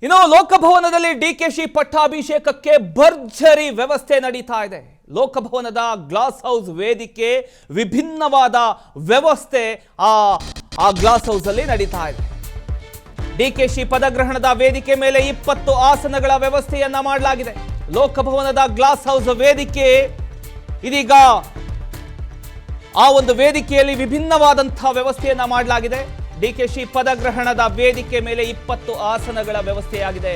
ಇನ್ನು ಲೋಕಭವನದಲ್ಲಿ ಡಿಕೆಶಿ ಪಟ್ಟಾಭಿಷೇಕಕ್ಕೆ ಭರ್ಜರಿ ವ್ಯವಸ್ಥೆ ನಡೀತಾ ಇದೆ. ಲೋಕಭವನದ ಗ್ಲಾಸ್ ಹೌಸ್ ವೇದಿಕೆ ವಿಭಿನ್ನವಾದ ವ್ಯವಸ್ಥೆ ಆ ಗ್ಲಾಸ್ ಹೌಸ್ ಅಲ್ಲಿ ನಡೀತಾ ಇದೆ. ಡಿಕೆಶಿ ಪದಗ್ರಹಣದ ವೇದಿಕೆ ಮೇಲೆ 20 ಆಸನಗಳ ವ್ಯವಸ್ಥೆಯನ್ನ ಮಾಡಲಾಗಿದೆ. ಲೋಕಭವನದ ಗ್ಲಾಸ್ ಹೌಸ್ ವೇದಿಕೆ ಇದೀಗ ಆ ಒಂದು ವೇದಿಕೆಯಲ್ಲಿ ವಿಭಿನ್ನವಾದಂತಹ ವ್ಯವಸ್ಥೆಯನ್ನ ಮಾಡಲಾಗಿದೆ. ಡಿಕೆಶಿ ಪದಗ್ರಹಣದ ವೇದಿಕೆ ಮೇಲೆ 20 ಆಸನಗಳ ವ್ಯವಸ್ಥೆಯಾಗಿದೆ.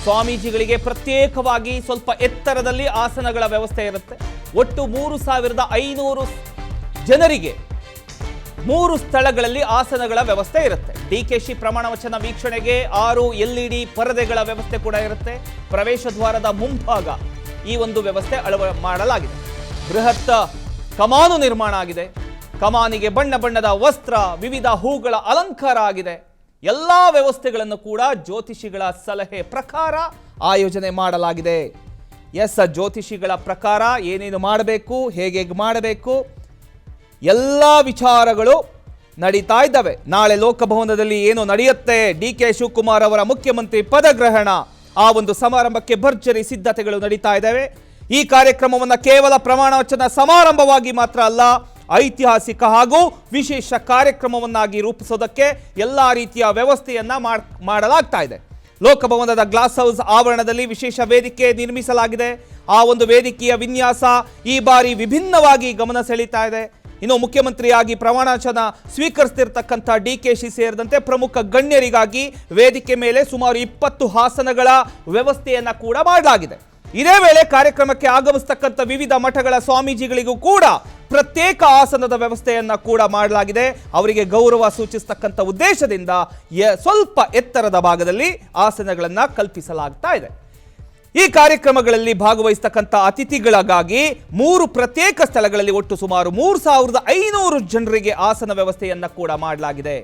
ಸ್ವಾಮೀಜಿಗಳಿಗೆ ಪ್ರತ್ಯೇಕವಾಗಿ ಸ್ವಲ್ಪ ಎತ್ತರದಲ್ಲಿ ಆಸನಗಳ ವ್ಯವಸ್ಥೆ ಇರುತ್ತೆ. ಒಟ್ಟು 3500 ಜನರಿಗೆ 3 ಸ್ಥಳಗಳಲ್ಲಿ ಆಸನಗಳ ವ್ಯವಸ್ಥೆ ಇರುತ್ತೆ. ಡಿಕೆಶಿ ಪ್ರಮಾಣ ವಚನ ವೀಕ್ಷಣೆಗೆ 6 LED ಪರದೆಗಳ ವ್ಯವಸ್ಥೆ ಕೂಡ ಇರುತ್ತೆ. ಪ್ರವೇಶ ದ್ವಾರದ ಮುಂಭಾಗ ಈ ಒಂದು ವ್ಯವಸ್ಥೆ ಮಾಡಲಾಗಿದೆ. ಬೃಹತ್ ಕಮಾನು ನಿರ್ಮಾಣ ಆಗಿದೆ. ಕಮಾನಿಗೆ ಬಣ್ಣ ಬಣ್ಣದ ವಸ್ತ್ರ, ವಿವಿಧ ಹೂಗಳ ಅಲಂಕಾರ ಆಗಿದೆ. ಎಲ್ಲ ವ್ಯವಸ್ಥೆಗಳನ್ನು ಕೂಡ ಜ್ಯೋತಿಷಿಗಳ ಸಲಹೆ ಪ್ರಕಾರ ಆಯೋಜನೆ ಮಾಡಲಾಗಿದೆ. ಜ್ಯೋತಿಷಿಗಳ ಪ್ರಕಾರ ಏನೇನು ಮಾಡಬೇಕು, ಹೇಗೆ ಮಾಡಬೇಕು, ಎಲ್ಲ ವಿಚಾರಗಳು ನಡೀತಾ ಇದ್ದಾವೆ. ನಾಳೆ ಲೋಕಭವನದಲ್ಲಿ ಏನು ನಡೆಯುತ್ತೆ, ಡಿಕೆ ಶಿವಕುಮಾರ್ ಅವರ ಮುಖ್ಯಮಂತ್ರಿ ಪದಗ್ರಹಣ, ಆ ಒಂದು ಸಮಾರಂಭಕ್ಕೆ ಭರ್ಜರಿ ಸಿದ್ಧತೆಗಳು ನಡೀತಾ ಇದ್ದಾವೆ. ಈ ಕಾರ್ಯಕ್ರಮವನ್ನು ಕೇವಲ ಪ್ರಮಾಣ ವಚನ ಸಮಾರಂಭವಾಗಿ ಮಾತ್ರ ಅಲ್ಲ, ಐತಿಹಾಸಿಕ ಹಾಗೂ ವಿಶೇಷ ಕಾರ್ಯಕ್ರಮವನ್ನಾಗಿ ರೂಪಿಸೋದಕ್ಕೆ ಎಲ್ಲ ರೀತಿಯ ವ್ಯವಸ್ಥೆಯನ್ನ ಮಾಡಲಾಗ್ತಾ ಇದೆ. ಲೋಕಭವನದ ಗ್ಲಾಸ್ ಹೌಸ್ ಆವರಣದಲ್ಲಿ ವಿಶೇಷ ವೇದಿಕೆ ನಿರ್ಮಿಸಲಾಗಿದೆ. ಆ ಒಂದು ವೇದಿಕೆಯ ವಿನ್ಯಾಸ ಈ ಬಾರಿ ವಿಭಿನ್ನವಾಗಿ ಗಮನ ಸೆಳೀತಾ ಇದೆ. ಇನ್ನು ಮುಖ್ಯಮಂತ್ರಿಯಾಗಿ ಪ್ರಮಾಣ ವಚನ ಸ್ವೀಕರಿಸುತ್ತಿರತಕ್ಕಂಥ ಡಿಕೆಶಿ ಸೇರಿದಂತೆ ಪ್ರಮುಖ ಗಣ್ಯರಿಗಾಗಿ ವೇದಿಕೆ ಮೇಲೆ ಸುಮಾರು 20 ಆಸನಗಳ ವ್ಯವಸ್ಥೆಯನ್ನ ಕೂಡ ಮಾಡಲಾಗಿದೆ. ಇದೇ ವೇಳೆ ಕಾರ್ಯಕ್ರಮಕ್ಕೆ ಆಗಮಿಸತಕ್ಕಂಥ ವಿವಿಧ ಮಠಗಳ ಸ್ವಾಮೀಜಿಗಳಿಗೂ ಕೂಡ ಪ್ರತ್ಯೇಕ ಆಸನದ ವ್ಯವಸ್ಥೆಯನ್ನ ಕೂಡ ಮಾಡಲಾಗಿದೆ. ಅವರಿಗೆ ಗೌರವ ಸೂಚಿಸತಕ್ಕಂಥ ಉದ್ದೇಶದಿಂದ ಸ್ವಲ್ಪ ಎತ್ತರದ ಭಾಗದಲ್ಲಿ ಆಸನಗಳನ್ನ ಕಲ್ಪಿಸಲಾಗ್ತಾ ಇದೆ. ಈ ಕಾರ್ಯಕ್ರಮಗಳಲ್ಲಿ ಭಾಗವಹಿಸತಕ್ಕಂಥ ಅತಿಥಿಗಳಿಗಾಗಿ 3 ಪ್ರತ್ಯೇಕ ಸ್ಥಳಗಳಲ್ಲಿ ಒಟ್ಟು ಸುಮಾರು 3500 ಜನರಿಗೆ ಆಸನ ವ್ಯವಸ್ಥೆಯನ್ನ ಕೂಡ ಮಾಡಲಾಗಿದೆ.